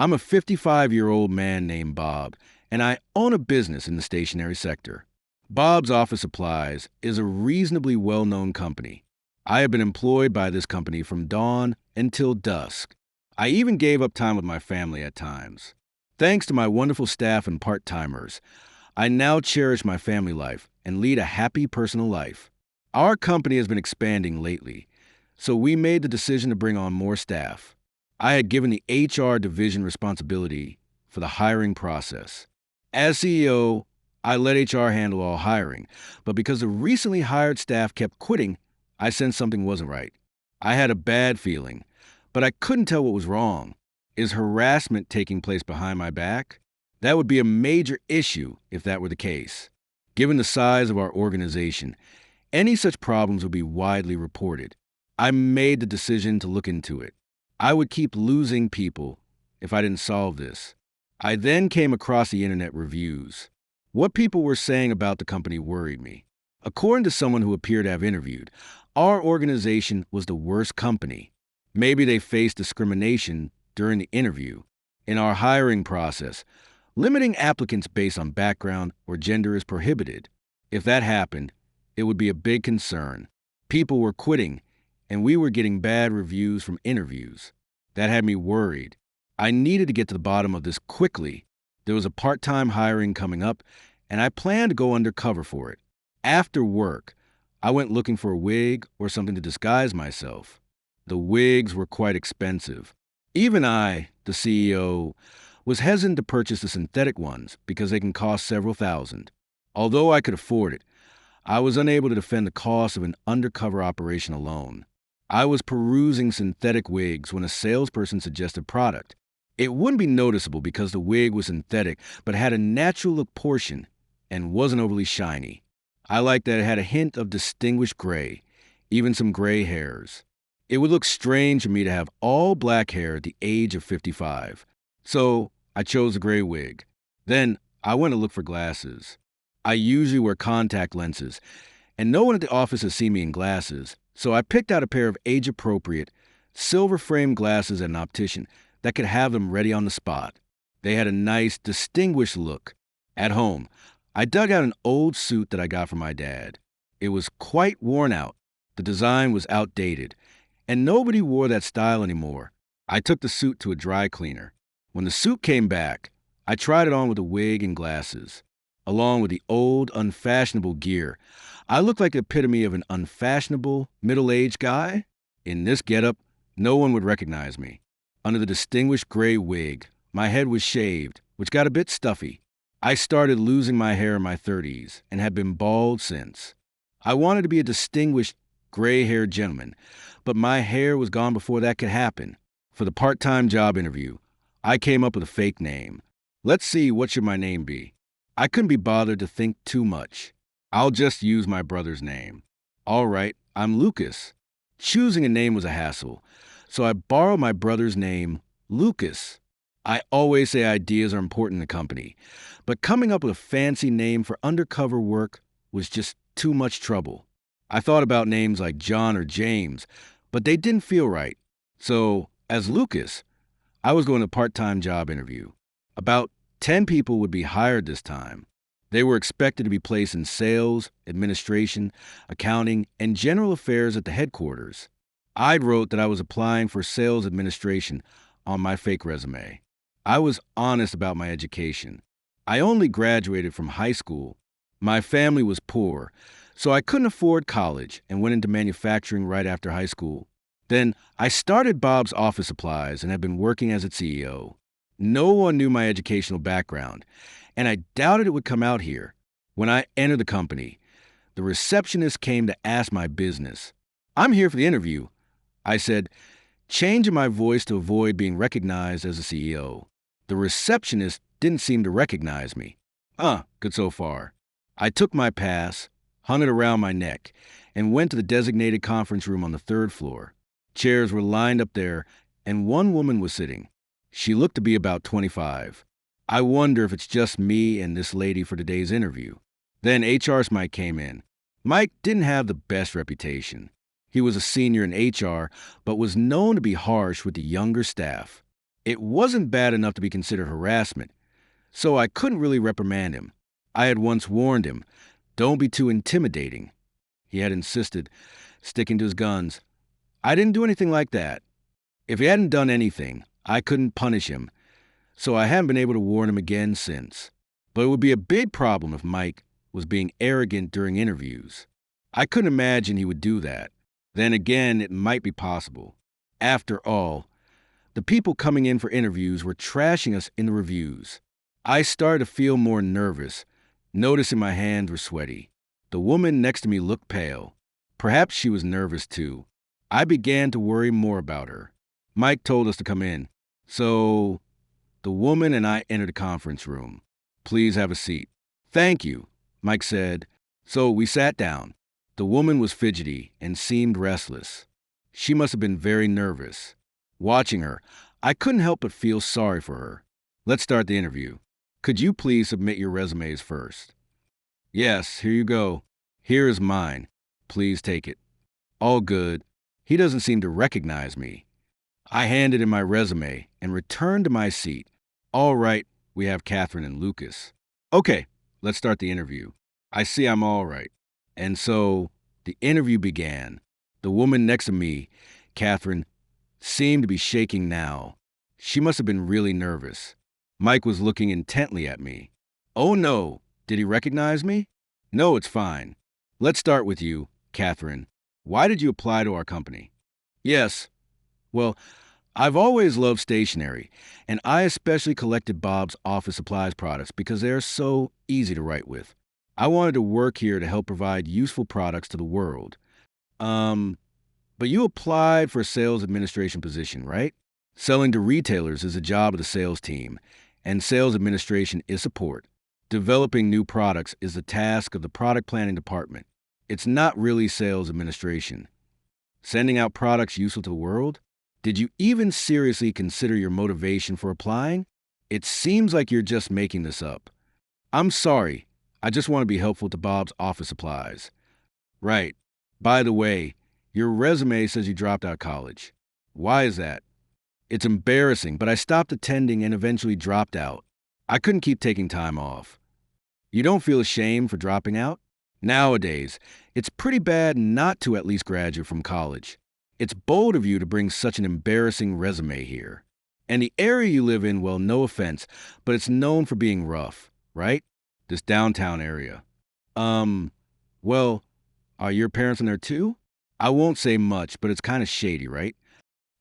I'm a 55-year-old man named Bob, and I own a business in the stationery sector. Bob's Office Supplies is a reasonably well-known company. I have been employed by this company from dawn until dusk. I even gave up time with my family at times. Thanks to my wonderful staff and part-timers, I now cherish my family life and lead a happy personal life. Our company has been expanding lately, so we made the decision to bring on more staff. I had given the HR division responsibility for the hiring process. As CEO, I let HR handle all hiring, but because the recently hired staff kept quitting, I sensed something wasn't right. I had a bad feeling, but I couldn't tell what was wrong. Is harassment taking place behind my back? That would be a major issue if that were the case. Given the size of our organization, any such problems would be widely reported. I made the decision to look into it. I would keep losing people if I didn't solve this. I then came across the internet reviews. What people were saying about the company worried me. According to someone who appeared to have interviewed, our organization was the worst company. Maybe they faced discrimination during the interview. In our hiring process, limiting applicants based on background or gender is prohibited. If that happened, it would be a big concern. People were quitting, and we were getting bad reviews from interviews. That had me worried. I needed to get to the bottom of this quickly. There was a part-time hiring coming up, and I planned to go undercover for it. After work, I went looking for a wig or something to disguise myself. The wigs were quite expensive. Even I, the CEO, was hesitant to purchase the synthetic ones because they can cost several thousand. Although I could afford it, I was unable to defend the cost of an undercover operation alone. I was perusing synthetic wigs when a salesperson suggested product. It wouldn't be noticeable because the wig was synthetic but had a natural look portion and wasn't overly shiny. I liked that it had a hint of distinguished gray, even some gray hairs. It would look strange for me to have all black hair at the age of 55. So I chose a gray wig. Then I went to look for glasses. I usually wear contact lenses, and no one at the office has seen me in glasses, so I picked out a pair of age-appropriate, silver-framed glasses at an optician that could have them ready on the spot. They had a nice, distinguished look. At home, I dug out an old suit that I got from my dad. It was quite worn out. The design was outdated, and nobody wore that style anymore. I took the suit to a dry cleaner. When the suit came back, I tried it on with a wig and glasses. Along with the old, unfashionable gear, I looked like the epitome of an unfashionable, middle-aged guy. In this getup, no one would recognize me. Under the distinguished gray wig, my head was shaved, which got a bit stuffy. I started losing my hair in my 30s and have been bald since. I wanted to be a distinguished, gray-haired gentleman, but my hair was gone before that could happen. For the part-time job interview, I came up with a fake name. Let's see, what should my name be? I couldn't be bothered to think too much. I'll just use my brother's name. All right, I'm Lucas. Choosing a name was a hassle, so I borrowed my brother's name, Lucas. I always say ideas are important in the company, but coming up with a fancy name for undercover work was just too much trouble. I thought about names like John or James, but they didn't feel right. So, as Lucas, I was going to a part-time job interview. About 10 people would be hired this time. They were expected to be placed in sales, administration, accounting, and general affairs at the headquarters. I wrote that I was applying for sales administration on my fake resume. I was honest about my education. I only graduated from high school. My family was poor, so I couldn't afford college and went into manufacturing right after high school. Then I started Bob's Office Supplies and have been working as its CEO. No one knew my educational background, and I doubted it would come out here. When I entered the company, the receptionist came to ask my business. "I'm here for the interview," I said, changing my voice to avoid being recognized as a CEO. The receptionist didn't seem to recognize me. Good so far. I took my pass, hung it around my neck, and went to the designated conference room on the third floor. Chairs were lined up there, and one woman was sitting. She looked to be about 25. I wonder if it's just me and this lady for today's interview. Then HR's Mike came in. Mike didn't have the best reputation. He was a senior in HR, but was known to be harsh with the younger staff. It wasn't bad enough to be considered harassment, so I couldn't really reprimand him. I had once warned him, don't be too intimidating. He had insisted, sticking to his guns. I didn't do anything like that. If he hadn't done anything, I couldn't punish him, so I haven't been able to warn him again since. But it would be a big problem if Mike was being arrogant during interviews. I couldn't imagine he would do that. Then again, it might be possible. After all, the people coming in for interviews were trashing us in the reviews. I started to feel more nervous, noticing my hands were sweaty. The woman next to me looked pale. Perhaps she was nervous too. I began to worry more about her. Mike told us to come in, so the woman and I entered the conference room. Please have a seat. Thank you, Mike said. So we sat down. The woman was fidgety and seemed restless. She must have been very nervous. Watching her, I couldn't help but feel sorry for her. Let's start the interview. Could you please submit your resumes first? Yes, here you go. Here is mine. Please take it. All good. He doesn't seem to recognize me. I handed him my resume and returned to my seat. All right, we have Catherine and Lucas. Okay, let's start the interview. I see I'm all right. And so the interview began. The woman next to me, Catherine, seemed to be shaking now. She must have been really nervous. Mike was looking intently at me. Oh no, did he recognize me? No, it's fine. Let's start with you, Catherine. Why did you apply to our company? Yes. Well, I've always loved stationery, and I especially collected Bob's office supplies products because they're so easy to write with. I wanted to work here to help provide useful products to the world. But you applied for a sales administration position, right? Selling to retailers is a job of the sales team, and sales administration is support. Developing new products is the task of the product planning department. It's not really sales administration. Sending out products useful to the world? Did you even seriously consider your motivation for applying? It seems like you're just making this up. I'm sorry. I just want to be helpful to Bob's office supplies. Right. By the way, your resume says you dropped out of college. Why is that? It's embarrassing, but I stopped attending and eventually dropped out. I couldn't keep taking time off. You don't feel ashamed for dropping out? Nowadays, it's pretty bad not to at least graduate from college. It's bold of you to bring such an embarrassing resume here. And the area you live in, well, no offense, but it's known for being rough, right? This downtown area. Well, are your parents in there too? I won't say much, but it's kind of shady, right?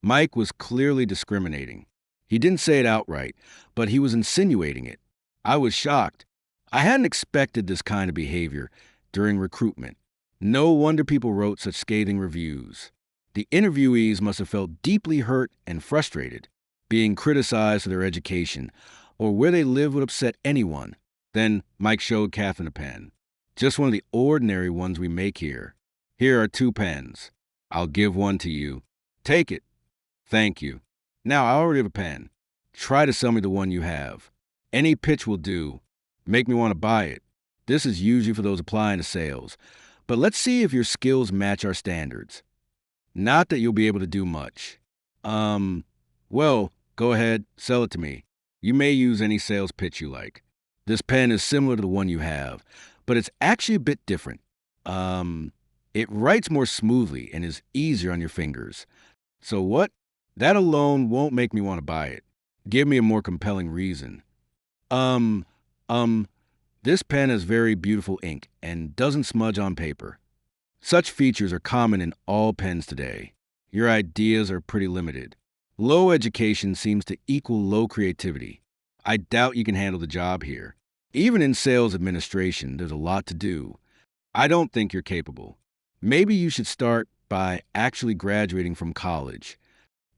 Mike was clearly discriminating. He didn't say it outright, but he was insinuating it. I was shocked. I hadn't expected this kind of behavior during recruitment. No wonder people wrote such scathing reviews. The interviewees must have felt deeply hurt and frustrated. Being criticized for their education or where they live would upset anyone. Then Mike showed Catherine a pen. Just one of the ordinary ones we make here. Here are 2 pens. I'll give one to you. Take it. Thank you. Now, I already have a pen. Try to sell me the one you have. Any pitch will do. Make me want to buy it. This is usually for those applying to sales. But let's see if your skills match our standards. Not that you'll be able to do much. Well, go ahead, sell it to me. You may use any sales pitch you like. This pen is similar to the one you have, but it's actually a bit different. It writes more smoothly and is easier on your fingers. So what? That alone won't make me want to buy it. Give me a more compelling reason. This pen has very beautiful ink and doesn't smudge on paper. Such features are common in all pens today. Your ideas are pretty limited. Low education seems to equal low creativity. I doubt you can handle the job here. Even in sales administration, there's a lot to do. I don't think you're capable. Maybe you should start by actually graduating from college.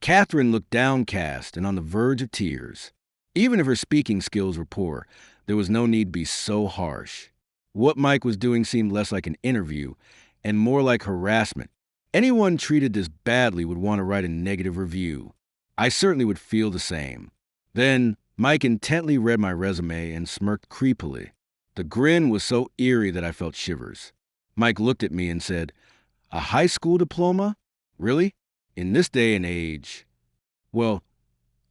Catherine looked downcast and on the verge of tears. Even if her speaking skills were poor, there was no need to be so harsh. What Mike was doing seemed less like an interview and more like harassment. Anyone treated this badly would want to write a negative review. I certainly would feel the same. Then Mike intently read my resume and smirked creepily. The grin was so eerie that I felt shivers. Mike looked at me and said, "A high school diploma? Really? In this day and age?" Well,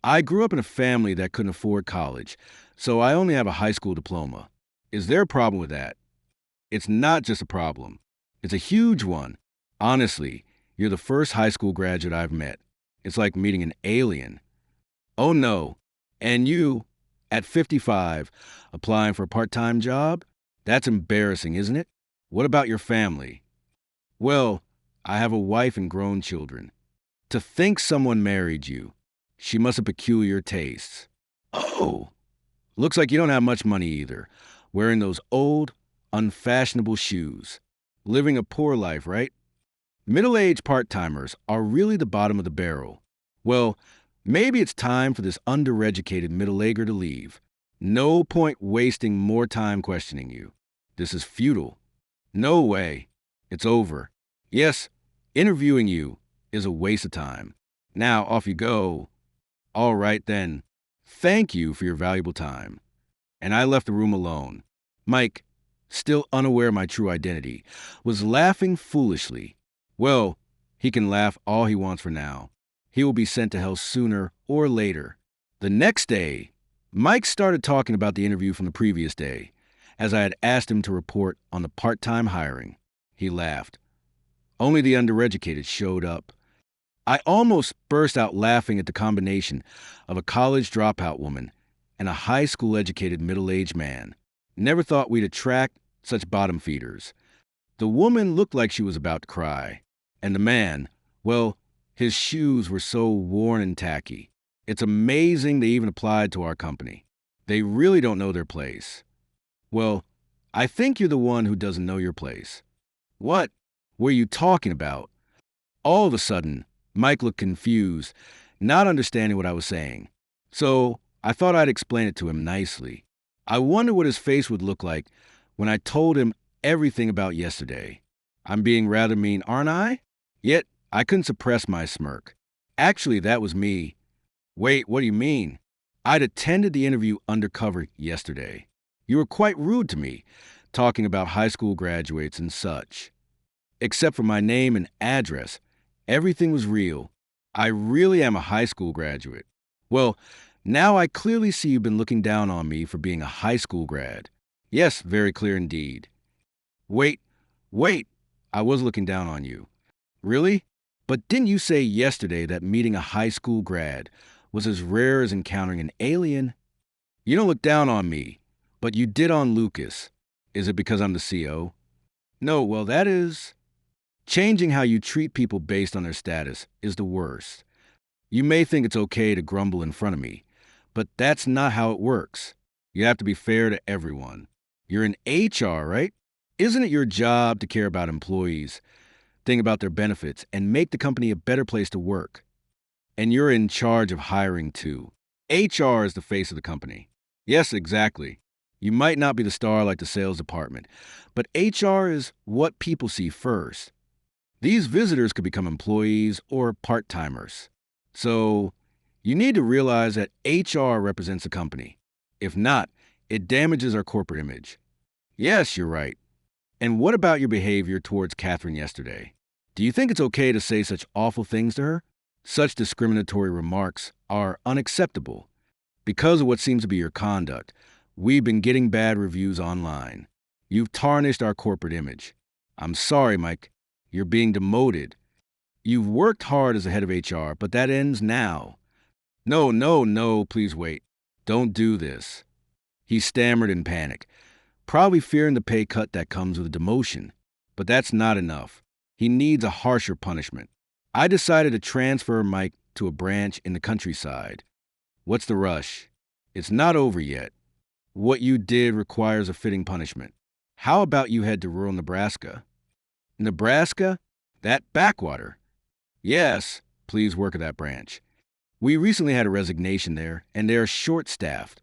I grew up in a family that couldn't afford college, so I only have a high school diploma. Is there a problem with that? It's not just a problem, it's a huge one. Honestly, you're the first high school graduate I've met. It's like meeting an alien. Oh no. And you, at 55, applying for a part time job? That's embarrassing, isn't it? What about your family? Well, I have a wife and grown children. To think someone married you. She must have peculiar tastes. Oh, looks like you don't have much money either. Wearing those old, unfashionable shoes. Living a poor life, right? Middle aged part timers are really the bottom of the barrel. Well, maybe it's time for this undereducated middle agger to leave. No point wasting more time questioning you. This is futile. No way. It's over. Yes, interviewing you is a waste of time. Now off you go. All right then. Thank you for your valuable time. And I left the room alone. Mike, still unaware of my true identity, was laughing foolishly. Well, he can laugh all he wants for now. He will be sent to hell sooner or later. The next day, Mike started talking about the interview from the previous day, as I had asked him to report on the part-time hiring. He laughed. Only the undereducated showed up. I almost burst out laughing at the combination of a college dropout woman and a high school educated middle-aged man. Never thought we'd attract such bottom feeders. The woman looked like she was about to cry. And the man, well, his shoes were so worn and tacky. It's amazing they even applied to our company. They really don't know their place. Well, I think you're the one who doesn't know your place. What were you talking about? All of a sudden, Mike looked confused, not understanding what I was saying. So I thought I'd explain it to him nicely. I wonder what his face would look like when I told him everything about yesterday. I'm being rather mean, aren't I? Yet I couldn't suppress my smirk. Actually, that was me. Wait, what do you mean? I'd attended the interview undercover yesterday. You were quite rude to me, talking about high school graduates and such. Except for my name and address, everything was real. I really am a high school graduate. Well, now I clearly see you've been looking down on me for being a high school grad. Yes, very clear indeed. Wait, I was looking down on you. Really? But didn't you say yesterday that meeting a high school grad was as rare as encountering an alien? You don't look down on me, but you did on Lucas. Is it because I'm the CO? No, well, that is... Changing how you treat people based on their status is the worst. You may think it's okay to grumble in front of me, but that's not how it works. You have to be fair to everyone. You're in HR, right? Isn't it your job to care about employees, think about their benefits, and make the company a better place to work? And you're in charge of hiring too. HR is the face of the company. Yes, exactly. You might not be the star like the sales department, but HR is what people see first. These visitors could become employees or part-timers. So, you need to realize that HR represents the company. If not, it damages our corporate image. Yes, you're right. And what about your behavior towards Catherine yesterday? Do you think it's okay to say such awful things to her? Such discriminatory remarks are unacceptable. Because of what seems to be your conduct, we've been getting bad reviews online. You've tarnished our corporate image. I'm sorry, Mike. You're being demoted. You've worked hard as a head of HR, but that ends now. No, please wait. Don't do this. He stammered in panic, probably fearing the pay cut that comes with a demotion. But that's not enough. He needs a harsher punishment. I decided to transfer Mike to a branch in the countryside. What's the rush? It's not over yet. What you did requires a fitting punishment. How about you head to rural Nebraska? Nebraska? That backwater? Yes, please work at that branch. We recently had a resignation there, and they are short-staffed.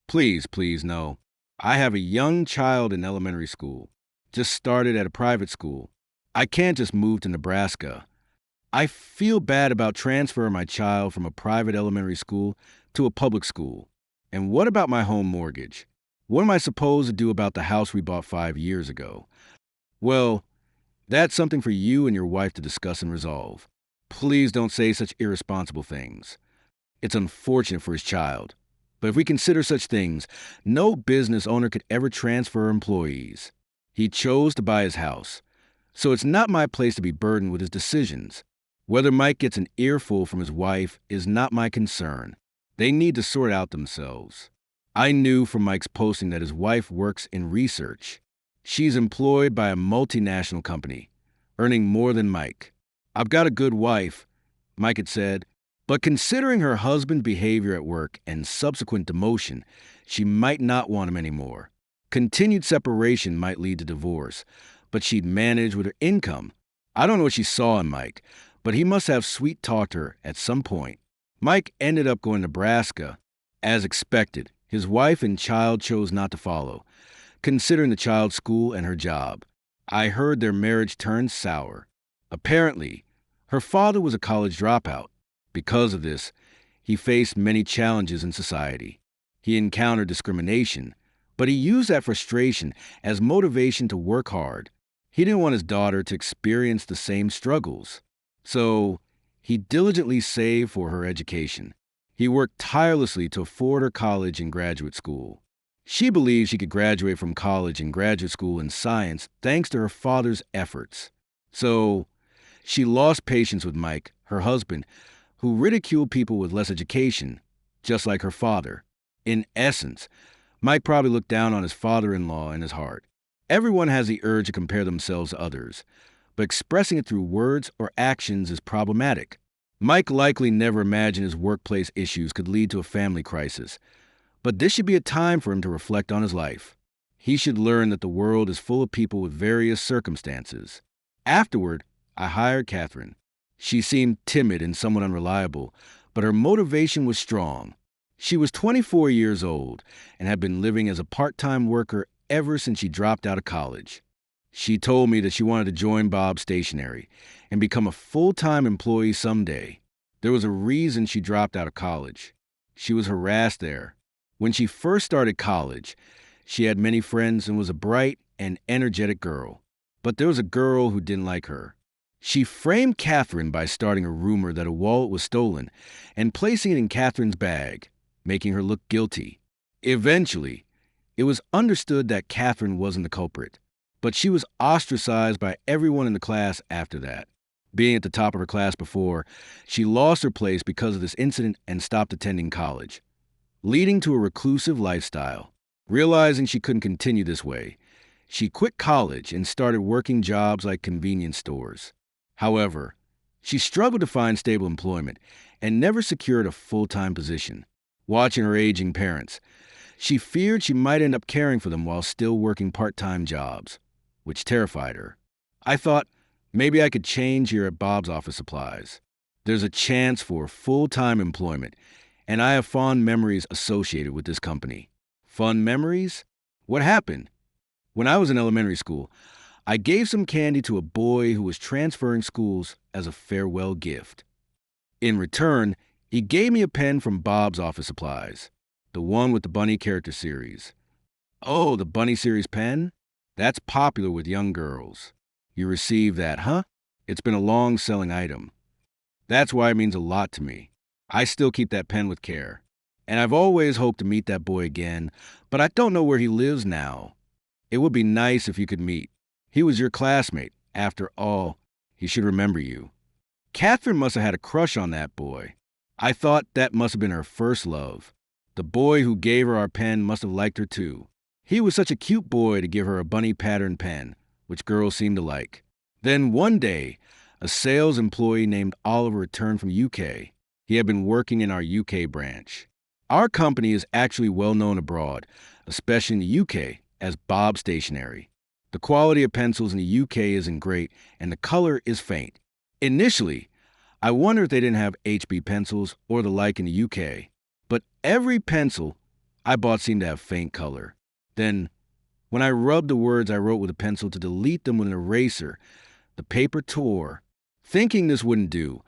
Please, no. I have a young child in elementary school. Just started at a private school. I can't just move to Nebraska. I feel bad about transferring my child from a private elementary school to a public school. And what about my home mortgage? What am I supposed to do about the house we bought 5 years ago? Well, that's something for you and your wife to discuss and resolve. Please don't say such irresponsible things. It's unfortunate for his child. But if we consider such things, no business owner could ever transfer employees. He chose to buy his house. So it's not my place to be burdened with his decisions. Whether Mike gets an earful from his wife is not my concern. They need to sort out themselves. I knew from Mike's posting that his wife works in research. She's employed by a multinational company, earning more than Mike. I've got a good wife, Mike had said, but considering her husband's behavior at work and subsequent demotion, she might not want him anymore. Continued separation might lead to divorce, but she'd manage with her income. I don't know what she saw in Mike, but he must have sweet-talked her at some point. Mike ended up going to Nebraska. As expected, his wife and child chose not to follow, considering the child's school and her job. I heard their marriage turned sour. Apparently, her father was a college dropout. Because of this, he faced many challenges in society. He encountered discrimination, but he used that frustration as motivation to work hard. He didn't want his daughter to experience the same struggles. So, he diligently saved for her education. He worked tirelessly to afford her college and graduate school. She believed she could graduate from college and graduate school in science thanks to her father's efforts. So, she lost patience with Mike, her husband, who ridiculed people with less education, just like her father. In essence, Mike probably looked down on his father-in-law in his heart. Everyone has the urge to compare themselves to others, but expressing it through words or actions is problematic. Mike likely never imagined his workplace issues could lead to a family crisis, but this should be a time for him to reflect on his life. He should learn that the world is full of people with various circumstances. Afterward, I hired Catherine. She seemed timid and somewhat unreliable, but her motivation was strong. She was 24 years old and had been living as a part-time worker ever since she dropped out of college. She told me that she wanted to join Bob's Stationery and become a full-time employee someday. There was a reason she dropped out of college. She was harassed there. When she first started college, she had many friends and was a bright and energetic girl. But there was a girl who didn't like her. She framed Catherine by starting a rumor that a wallet was stolen and placing it in Catherine's bag, making her look guilty. Eventually, it was understood that Catherine wasn't the culprit, but she was ostracized by everyone in the class after that. Being at the top of her class before, she lost her place because of this incident and stopped attending college, leading to a reclusive lifestyle. Realizing she couldn't continue this way, she quit college and started working jobs like convenience stores. However, she struggled to find stable employment and never secured a full-time position. Watching her aging parents, she feared she might end up caring for them while still working part-time jobs, which terrified her. I thought, maybe I could change here at Bob's Office Supplies. There's a chance for full-time employment, and I have fond memories associated with this company. Fun memories? What happened? When I was in elementary school, I gave some candy to a boy who was transferring schools as a farewell gift. In return, he gave me a pen from Bob's Office Supplies, the one with the bunny character series. Oh, the bunny series pen? That's popular with young girls. You received that, huh? It's been a long-selling item. That's why it means a lot to me. I still keep that pen with care. And I've always hoped to meet that boy again, but I don't know where he lives now. It would be nice if you could meet. He was your classmate. After all, he should remember you. Catherine must have had a crush on that boy. I thought that must have been her first love. The boy who gave her our pen must have liked her too. He was such a cute boy to give her a bunny pattern pen, which girls seemed to like. Then one day, a sales employee named Oliver returned from UK. He had been working in our UK branch. Our company is actually well known abroad, especially in the UK, as Bob Stationery. The quality of pencils in the UK isn't great, and the color is faint. Initially, I wondered if they didn't have HB pencils or the like in the UK, but every pencil I bought seemed to have faint color. Then, when I rubbed the words I wrote with a pencil to delete them with an eraser, the paper tore. Thinking this wouldn't do,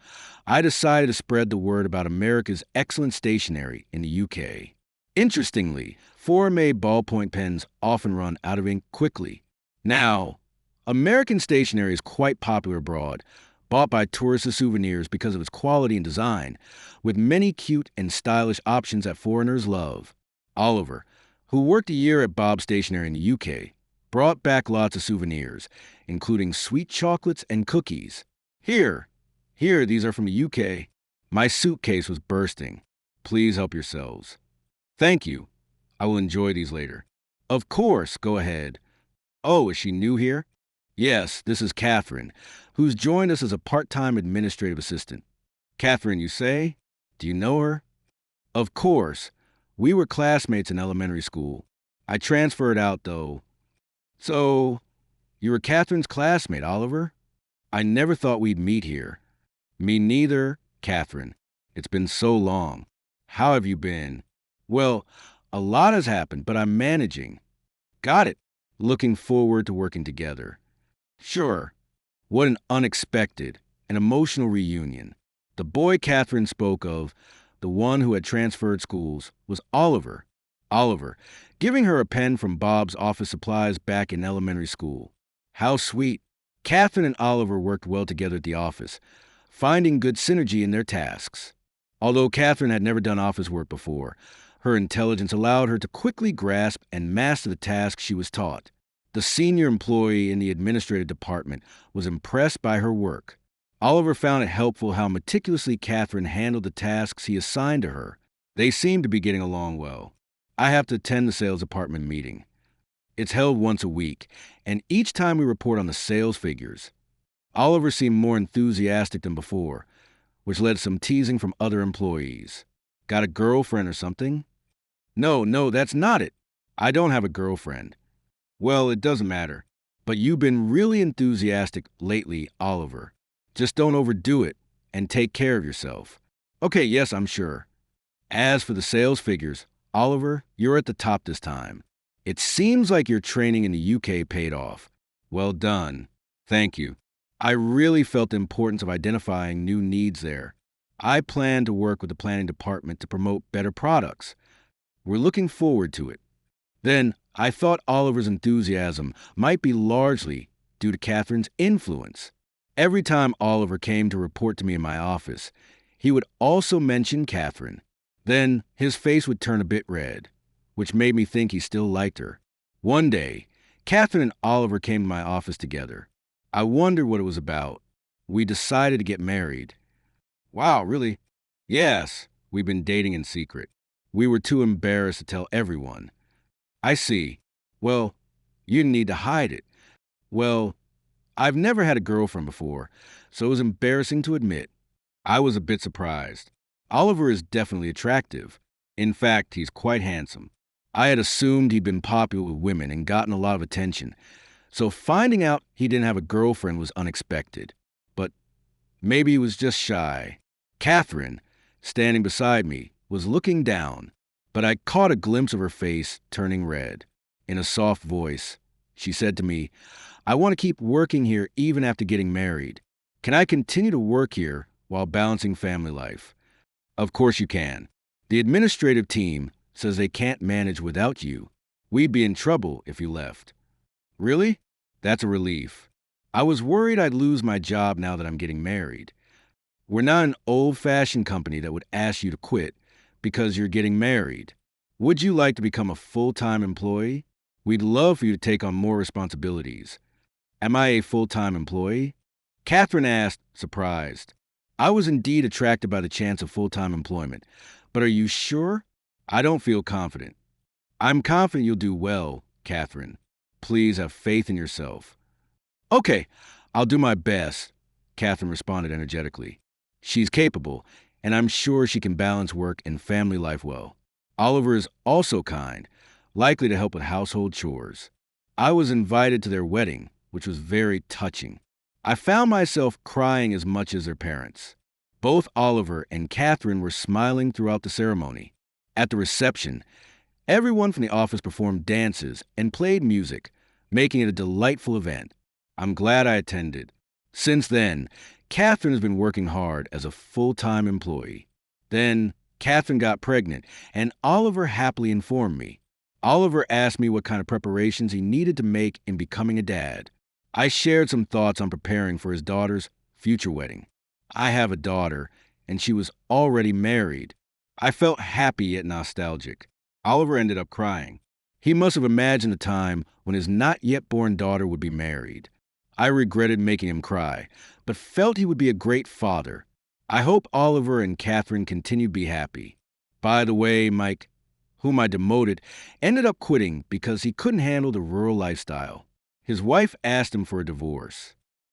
I decided to spread the word about America's excellent stationery in the UK. Interestingly, foreign-made ballpoint pens often run out of ink quickly. Now, American stationery is quite popular abroad, bought by tourists as souvenirs because of its quality and design, with many cute and stylish options that foreigners love. Oliver, who worked a year at Bob's Stationery in the UK, brought back lots of souvenirs, including sweet chocolates and cookies. Here, here, these are from the UK. My suitcase was bursting. Please help yourselves. Thank you. I will enjoy these later. Of course, go ahead. Oh, is she new here? Yes, this is Catherine, who's joined us as a part-time administrative assistant. Catherine, you say? Do you know her? Of course. We were classmates in elementary school. I transferred out, though. So, you were Catherine's classmate, Oliver? I never thought we'd meet here. Me neither, Catherine. It's been so long. How have you been? Well, a lot has happened, but I'm managing. Got it. Looking forward to working together. Sure. What an unexpected and emotional reunion. The boy Catherine spoke of, the one who had transferred schools, was Oliver. Oliver, giving her a pen from Bob's office supplies back in elementary school. How sweet. Catherine and Oliver worked well together at the office, finding good synergy in their tasks. Although Catherine had never done office work before, her intelligence allowed her to quickly grasp and master the tasks she was taught. The senior employee in the administrative department was impressed by her work. Oliver found it helpful how meticulously Catherine handled the tasks he assigned to her. They seemed to be getting along well. I have to attend the sales department meeting. It's held once a week, and each time we report on the sales figures. Oliver seemed more enthusiastic than before, which led to some teasing from other employees. Got a girlfriend or something? No, that's not it. I don't have a girlfriend. Well, it doesn't matter. But you've been really enthusiastic lately, Oliver. Just don't overdo it, and take care of yourself. Okay, yes, I'm sure. As for the sales figures, Oliver, you're at the top this time. It seems like your training in the UK paid off. Well done. Thank you. I really felt the importance of identifying new needs there. I plan to work with the planning department to promote better products. We're looking forward to it. Then, I thought Oliver's enthusiasm might be largely due to Catherine's influence. Every time Oliver came to report to me in my office, he would also mention Catherine. Then, his face would turn a bit red, which made me think he still liked her. One day, Catherine and Oliver came to my office together. I wondered what it was about. We decided to get married. Wow, really? Yes, we've been dating in secret. We were too embarrassed to tell everyone. I see. Well, you didn't need to hide it. Well, I've never had a girlfriend before, so it was embarrassing to admit. I was a bit surprised. Oliver is definitely attractive. In fact, he's quite handsome. I had assumed he'd been popular with women and gotten a lot of attention, so finding out he didn't have a girlfriend was unexpected. But maybe he was just shy. Catherine, standing beside me, was looking down, but I caught a glimpse of her face turning red. In a soft voice, she said to me, I want to keep working here even after getting married. Can I continue to work here while balancing family life? Of course you can. The administrative team says they can't manage without you. We'd be in trouble if you left. Really? That's a relief. I was worried I'd lose my job now that I'm getting married. We're not an old-fashioned company that would ask you to quit because you're getting married. Would you like to become a full-time employee? We'd love for you to take on more responsibilities. Am I a full-time employee? Catherine asked, surprised. I was indeed attracted by the chance of full-time employment, but are you sure? I don't feel confident. I'm confident you'll do well, Catherine. Please have faith in yourself. Okay, I'll do my best, Catherine responded energetically. She's capable, and I'm sure she can balance work and family life well. Oliver is also kind, likely to help with household chores. I was invited to their wedding, which was very touching. I found myself crying as much as their parents. Both Oliver and Catherine were smiling throughout the ceremony. At the reception, everyone from the office performed dances and played music, making it a delightful event. I'm glad I attended. Since then, Catherine has been working hard as a full-time employee. Then, Catherine got pregnant, and Oliver happily informed me. Oliver asked me what kind of preparations he needed to make in becoming a dad. I shared some thoughts on preparing for his daughter's future wedding. I have a daughter, and she was already married. I felt happy yet nostalgic. Oliver ended up crying. He must have imagined a time when his not yet born daughter would be married. I regretted making him cry, but felt he would be a great father. I hope Oliver and Catherine continue to be happy. By the way, Mike, whom I demoted, ended up quitting because he couldn't handle the rural lifestyle. His wife asked him for a divorce.